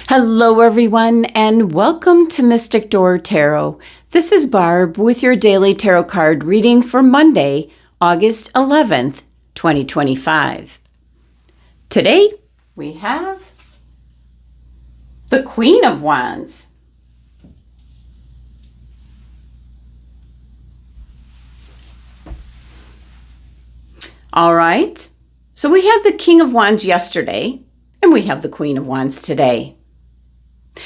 Hello, everyone, and welcome to Mystic Door Tarot. This is Barb with your daily tarot card reading for Monday, August 11th, 2025. Today, we have the Queen of Wands. All right, so we had the King of Wands yesterday, and we have the Queen of Wands today.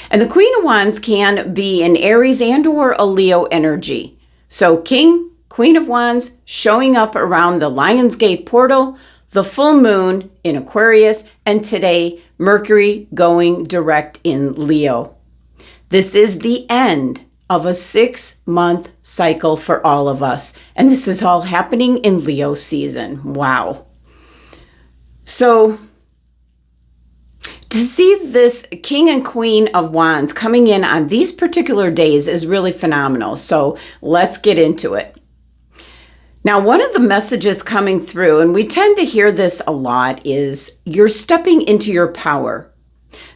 And the Queen of Wands can be an Aries and or a Leo energy. So King, Queen of Wands showing up around the Lionsgate portal, the full moon in Aquarius, and today Mercury going direct in Leo. This is the end of a 6-month cycle for all of us. And this is all happening in Leo season. Wow. So to see this King and Queen of Wands coming in on these particular days is really phenomenal. So let's get into it. Now, one of the messages coming through, and we tend to hear this a lot, is you're stepping into your power.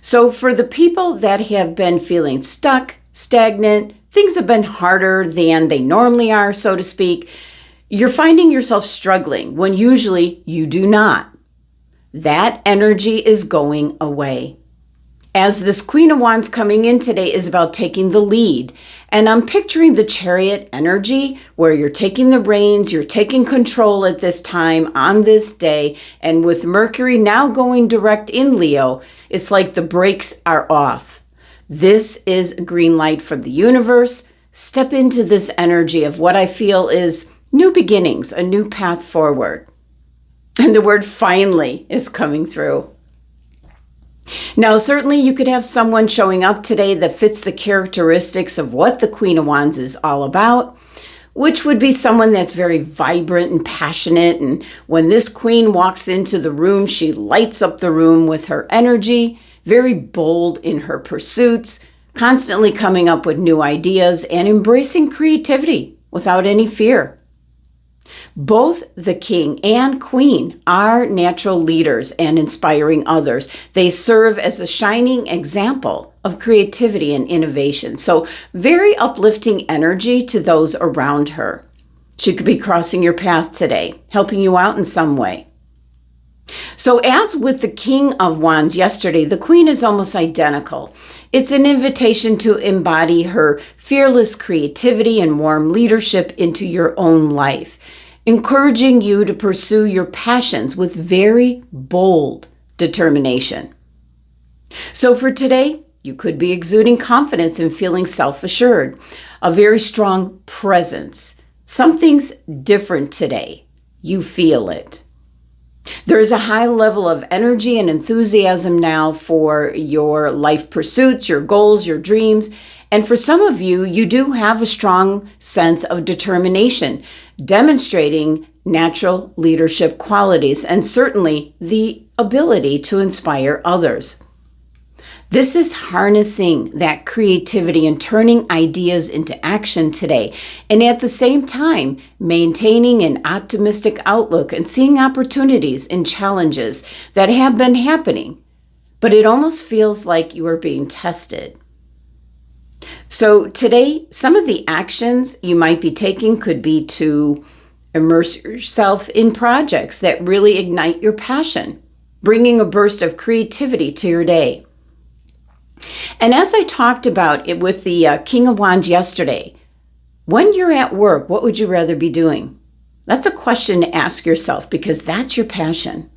So for the people that have been feeling stuck, stagnant, things have been harder than they normally are, so to speak, you're finding yourself struggling when usually you do not. That energy is going away. As this Queen of Wands coming in today is about taking the lead. And I'm picturing the Chariot energy where you're taking the reins, you're taking control at this time on this day. And with Mercury now going direct in Leo, it's like the brakes are off. This is a green light from the universe. Step into this energy of what I feel is new beginnings, a new path forward. And the word finally is coming through. Now, certainly you could have someone showing up today that fits the characteristics of what the Queen of Wands is all about, which would be someone that's very vibrant and passionate. And when this queen walks into the room, she lights up the room with her energy, very bold in her pursuits, constantly coming up with new ideas and embracing creativity without any fear. Both the king and queen are natural leaders and inspiring others. They serve as a shining example of creativity and innovation. So very uplifting energy to those around her. She could be crossing your path today, helping you out in some way. So as with the King of Wands yesterday, the Queen is almost identical. It's an invitation to embody her fearless creativity and warm leadership into your own life, encouraging you to pursue your passions with very bold determination. So for today, you could be exuding confidence and feeling self-assured, a very strong presence. Something's different today. You feel it. There's a high level of energy and enthusiasm now for your life pursuits, your goals, your dreams. And for some of you, you do have a strong sense of determination, demonstrating natural leadership qualities and certainly the ability to inspire others. This is harnessing that creativity and turning ideas into action today, and at the same time, maintaining an optimistic outlook and seeing opportunities in challenges that have been happening, but it almost feels like you are being tested. So today, some of the actions you might be taking could be to immerse yourself in projects that really ignite your passion, bringing a burst of creativity to your day. And as I talked about it with the King of Wands yesterday, when you're at work, what would you rather be doing? That's a question to ask yourself because that's your passion.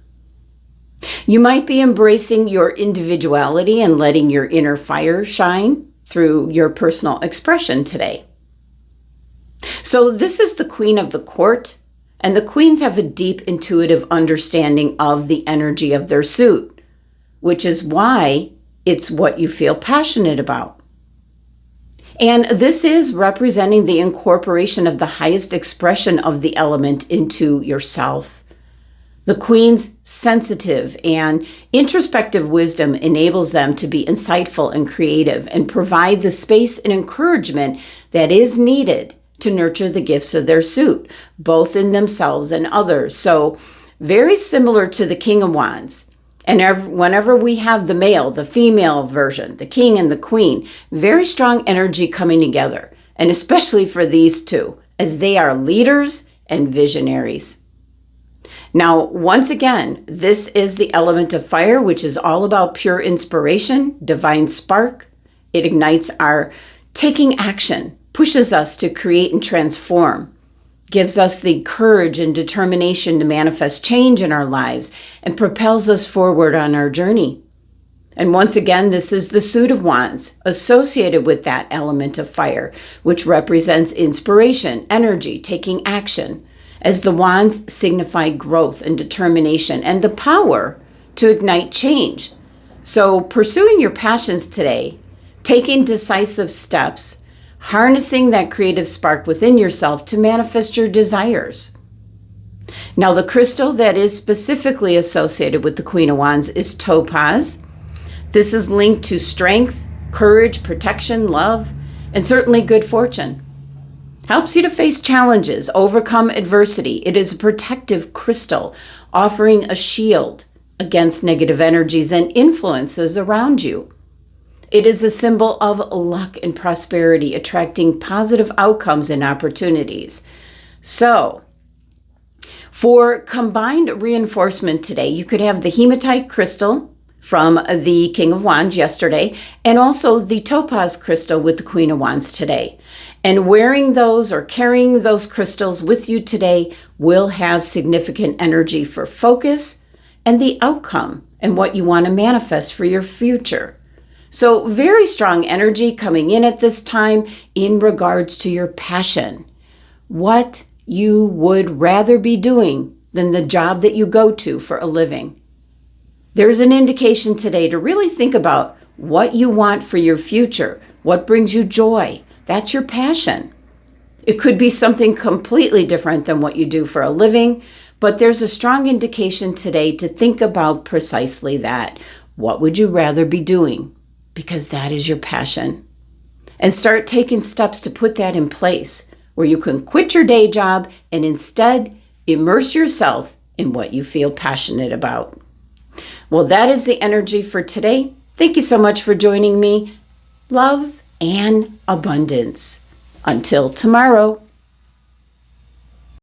You might be embracing your individuality and letting your inner fire shine through your personal expression today. So this is the Queen of the Court, and the queens have a deep intuitive understanding of the energy of their suit, which is why it's what you feel passionate about. And this is representing the incorporation of the highest expression of the element into yourself. The Queen's sensitive and introspective wisdom enables them to be insightful and creative and provide the space and encouragement that is needed to nurture the gifts of their suit, both in themselves and others. So very similar to the King of Wands. And whenever we have the male, the female version, the king and the queen, very strong energy coming together. And especially for these two, as they are leaders and visionaries. Now, once again, this is the element of fire, which is all about pure inspiration, divine spark. It ignites our taking action, pushes us to create and transform, gives us the courage and determination to manifest change in our lives, and propels us forward on our journey. And once again, this is the Suit of Wands associated with that element of fire, which represents inspiration, energy, taking action, as the wands signify growth and determination and the power to ignite change. So pursuing your passions today, taking decisive steps, harnessing that creative spark within yourself to manifest your desires. Now, the crystal that is specifically associated with the Queen of Wands is Topaz. This is linked to strength, courage, protection, love, and certainly good fortune. Helps you to face challenges, overcome adversity. It is a protective crystal, offering a shield against negative energies and influences around you. It is a symbol of luck and prosperity, attracting positive outcomes and opportunities. So, for combined reinforcement today, you could have the hematite crystal from the King of Wands yesterday, and also the topaz crystal with the Queen of Wands today. And wearing those or carrying those crystals with you today will have significant energy for focus and the outcome and what you want to manifest for your future. So very strong energy coming in at this time in regards to your passion. What you would rather be doing than the job that you go to for a living. There's an indication today to really think about what you want for your future, what brings you joy. That's your passion. It could be something completely different than what you do for a living, but there's a strong indication today to think about precisely that. What would you rather be doing? Because that is your passion. And start taking steps to put that in place where you can quit your day job and instead immerse yourself in what you feel passionate about. Well, that is the energy for today. Thank you so much for joining me. Love and abundance. Until tomorrow.